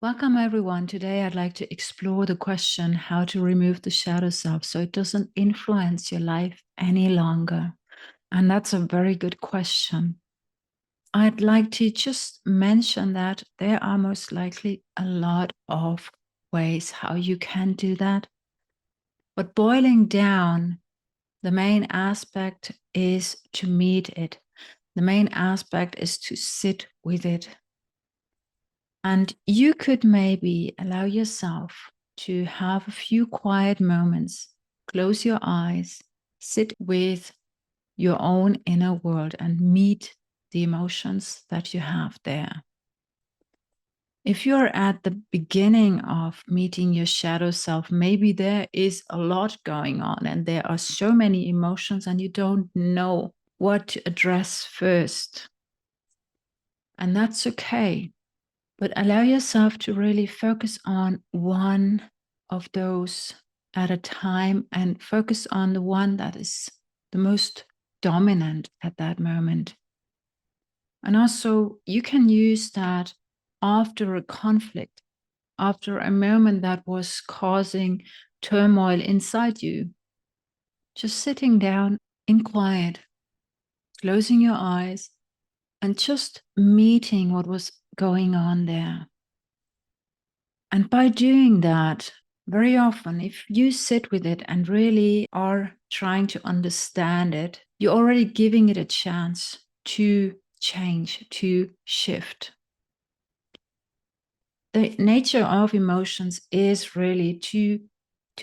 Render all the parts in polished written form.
Welcome, everyone. Today, I'd like to explore the question how to remove the shadow self so it doesn't influence your life any longer. And that's a very good question. I'd like to just mention that there are most likely a lot of ways how you can do that. But boiling down, the main aspect is to meet it. The main aspect is to sit with it. And you could maybe allow yourself to have a few quiet moments, close your eyes, sit with your own inner world and meet the emotions that you have there. If you're at the beginning of meeting your shadow self, maybe there is a lot going on and there are so many emotions and you don't know what to address first. And that's okay. But allow yourself to really focus on one of those at a time and focus on the one that is the most dominant at that moment. And also, you can use that after a conflict, after a moment that was causing turmoil inside you, just sitting down in quiet, closing your eyes, and just meeting what was going on there. And by doing that, very often, if you sit with it and really are trying to understand it, you're already giving it a chance to change, to shift. The nature of emotions is really to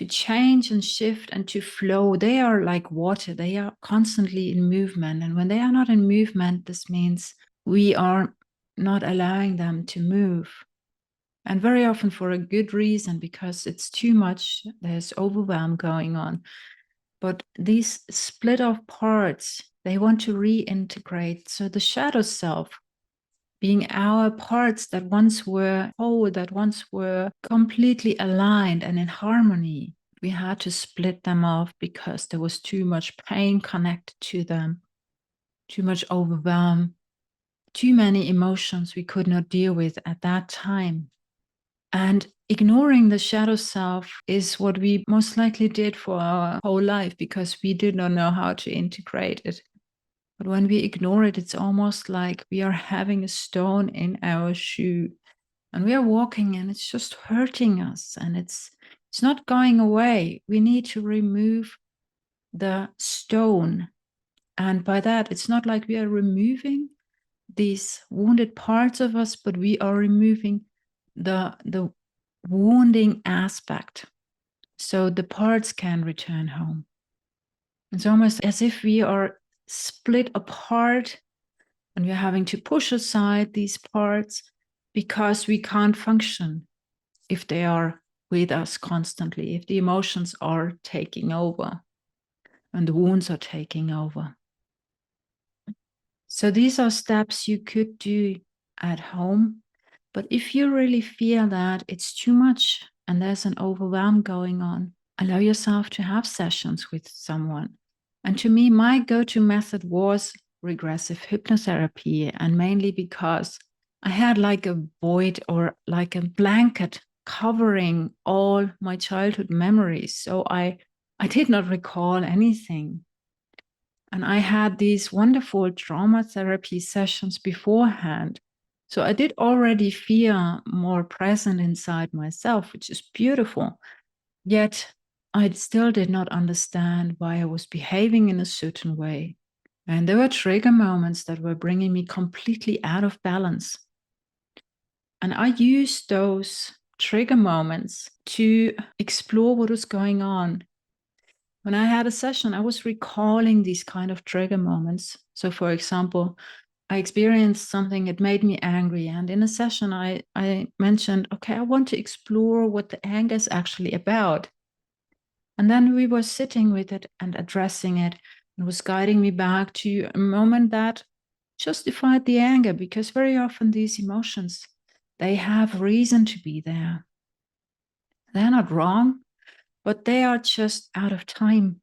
change and shift and to flow. They are like water, they are constantly in movement. And when they are not in movement, this means we are not allowing them to move. And very often for a good reason, because it's too much, there's overwhelm going on. But these split off parts, they want to reintegrate. So the shadow self, being our parts that once were whole, that once were completely aligned and in harmony, we had to split them off because there was too much pain connected to them, too much overwhelm, too many emotions we could not deal with at that time. And ignoring the shadow self is what we most likely did for our whole life because we did not know how to integrate it. But when we ignore it, it's almost like we are having a stone in our shoe and we are walking and it's just hurting us and it's not going away. We need to remove the stone. And by that, it's not like we are removing these wounded parts of us, but we are removing the wounding aspect so the parts can return home. It's almost as if we are split apart and we're having to push aside these parts because we can't function if they are with us constantly, if the emotions are taking over and the wounds are taking over. So these are steps you could do at home. But if you really feel that it's too much and there's an overwhelm going on, allow yourself to have sessions with someone. And to me, my go-to method was regressive hypnotherapy, and mainly because I had like a void or like a blanket covering all my childhood memories. So I did not recall anything. And I had these wonderful trauma therapy sessions beforehand. So I did already feel more present inside myself, which is beautiful. Yet I still did not understand why I was behaving in a certain way. And there were trigger moments that were bringing me completely out of balance. And I used those trigger moments to explore what was going on. When I had a session, I was recalling these kind of trigger moments. So, for example, I experienced something that made me angry. And in a session, I mentioned, okay, I want to explore what the anger is actually about. And then we were sitting with it and addressing it. It was guiding me back to a moment that justified the anger, because very often these emotions, they have reason to be there. They're not wrong, but they are just out of time.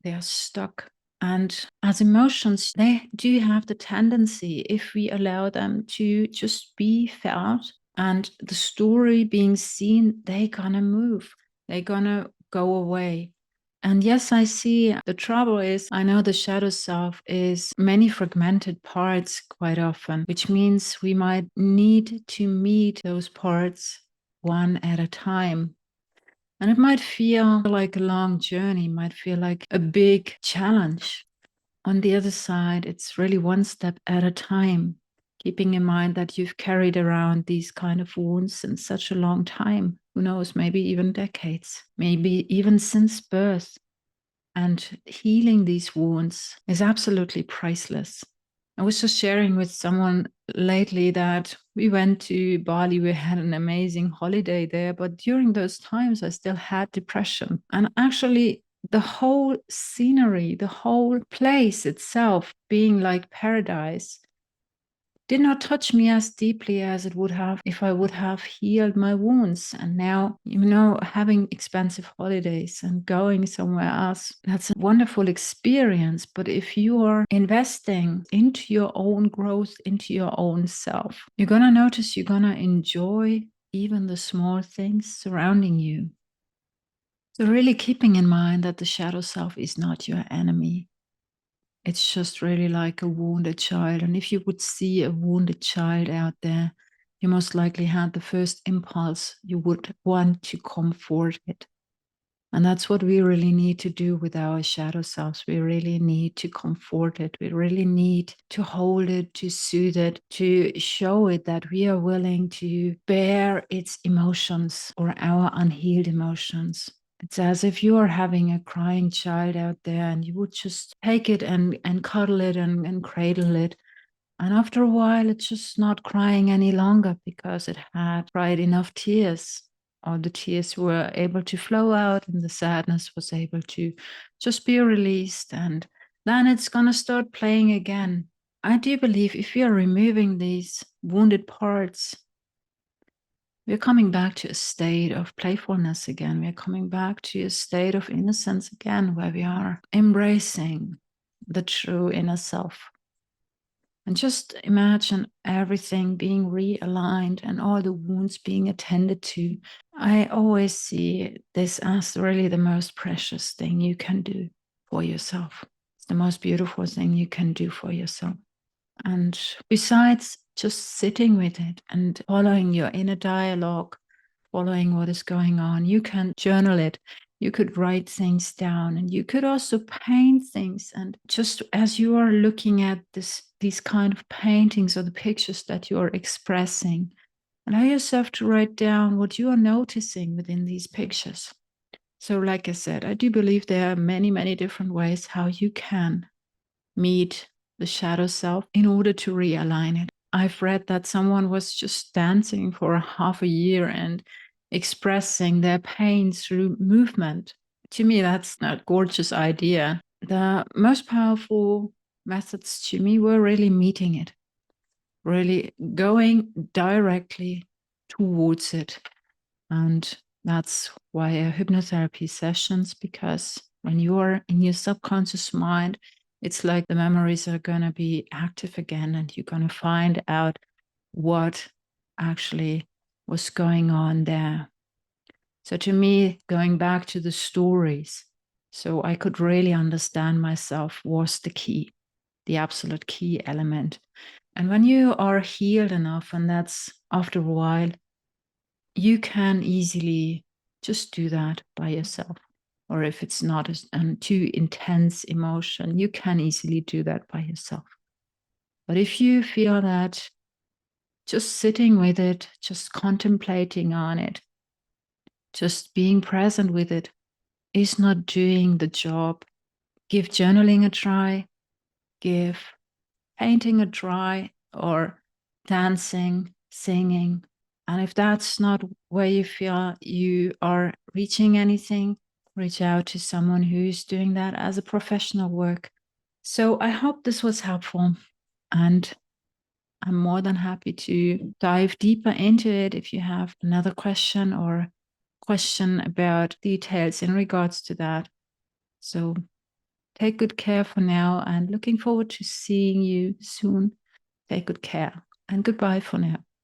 They are stuck. And as emotions, they do have the tendency, if we allow them to just be felt, And the story being seen, they're gonna move. They're gonna go away. And yes, I see the trouble is, I know the shadow self is many fragmented parts quite often, which means we might need to meet those parts one at a time. And it might feel like a long journey, might feel like a big challenge. On the other side, it's really one step at a time, keeping in mind that you've carried around these kind of wounds in such a long time. Who knows, maybe even decades, maybe even since birth. And healing these wounds is absolutely priceless. I was just sharing with someone lately that we went to Bali. We had an amazing holiday there, but during those times, I still had depression. And actually, the whole scenery, the whole place itself being like paradise, did not touch me as deeply as it would have if I would have healed my wounds. And now, having expensive holidays and going somewhere else, that's a wonderful experience. But if you are investing into your own growth, into your own self, you're going to notice you're going to enjoy even the small things surrounding you. So, really keeping in mind that the shadow self is not your enemy. It's just really like a wounded child. And if you would see a wounded child out there, you most likely had the first impulse you would want to comfort it. And that's what we really need to do with our shadow selves. We really need to comfort it. We really need to hold it, to soothe it, to show it that we are willing to bear its emotions or our unhealed emotions. It's as if you are having a crying child out there and you would just take it and cuddle it and cradle it. And after a while, it's just not crying any longer because it had cried enough tears. All the tears were able to flow out and the sadness was able to just be released. And then it's going to start playing again. I do believe if we are removing these wounded parts, we're coming back to a state of playfulness again. We're coming back to a state of innocence again, where we are embracing the true inner self. And just imagine everything being realigned and all the wounds being attended to. I always see this as really the most precious thing you can do for yourself. It's the most beautiful thing you can do for yourself. And besides just sitting with it and following your inner dialogue, following what is going on, you can journal it. You could write things down and you could also paint things. And just as you are looking at these kind of paintings or the pictures that you are expressing, allow yourself to write down what you are noticing within these pictures. So, like I said, I do believe there are many, many different ways how you can meet the shadow self in order to realign it. I've read that someone was just dancing for half a year and expressing their pain through movement. To me, that's a gorgeous idea. The most powerful methods to me were really meeting it, really going directly towards it. And that's why hypnotherapy sessions, because when you are in your subconscious mind, it's like the memories are going to be active again and you're going to find out what actually was going on there. So to me, going back to the stories, so I could really understand myself was the key, the absolute key element. And when you are healed enough, and that's after a while, you can easily just do that by yourself. Or if it's not a too intense emotion, you can easily do that by yourself. But if you feel that just sitting with it, just contemplating on it, just being present with it is not doing the job, give journaling a try, give painting a try, or dancing, singing. And if that's not where you feel you are reaching anything, reach out to someone who's doing that as a professional work. So I hope this was helpful. And I'm more than happy to dive deeper into it if you have another question or question about details in regards to that. So take good care for now and looking forward to seeing you soon. Take good care and goodbye for now.